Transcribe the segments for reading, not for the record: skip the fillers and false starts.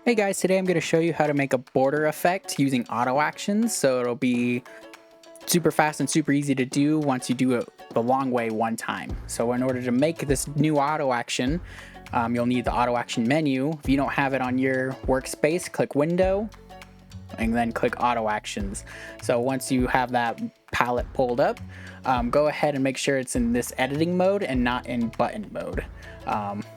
Hey guys, today I'm going to show you how to make a border effect using auto actions. So it'll be super fast and super easy to do once you do it the long way one time. So in order to make this new auto action, you'll need the auto action menu. If you don't have it on your workspace, click Window and then click Auto Actions. So once you have that palette pulled up, go ahead and make sure it's in this editing mode and not in button mode.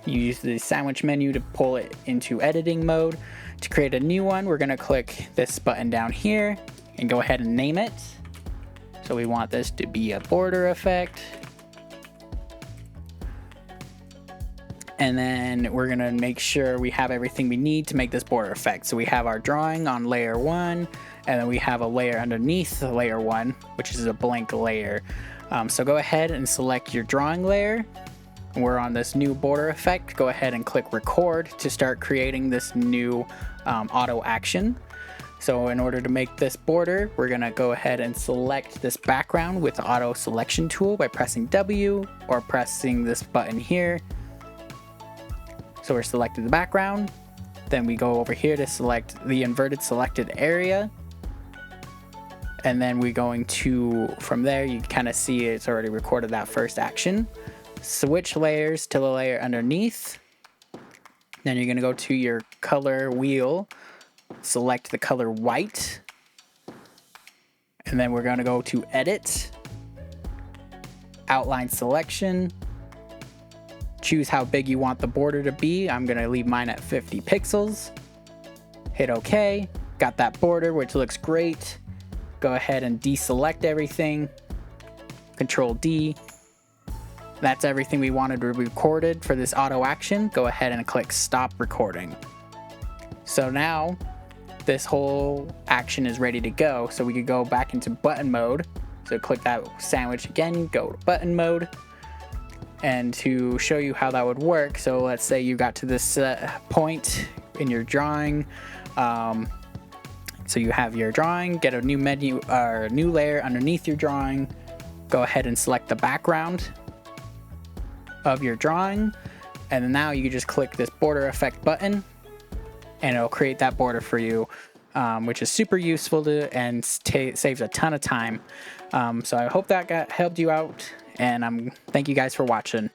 You use the sandwich menu to pull it into editing mode. To create a new one, we're going to click this button down here and go ahead and name it. So we want this to be a border effect. And then we're going to make sure we have everything we need to make this border effect. So we have our drawing on layer 1, and then we have a layer underneath the layer 1, which is a blank layer. So go ahead and select your drawing layer. We're on this new border effect. Go ahead and click record to start creating this new auto action. So in order to make this border, we're going to go ahead and select this background with the auto selection tool by pressing W or pressing this button here. So we're selecting the background. Then we go over here to select the inverted selected area. And then we're going to, from there, you kind of see it's already recorded that first action. Switch layers to the layer underneath. Then you're going to go to your color wheel, select the color white, and then we're going to go to edit, outline selection, choose how big you want the border to be. I'm going to leave mine at 50 pixels. Hit OK. Got that border, which looks great. Go ahead and deselect everything. Control D. That's everything we wanted to be recorded for this auto action. Go ahead and click stop recording. So now this whole action is ready to go. So we could go back into button mode. So click that sandwich again, go to button mode. And to show you how that would work, so let's say you got to this point in your drawing. So you have your drawing, get a new menu or new layer underneath your drawing. Go ahead and select the background of your drawing, and then now you can just click this border effect button and it'll create that border for you, which is super useful and saves a ton of time. So I hope that helped you out, and thank you guys for watching.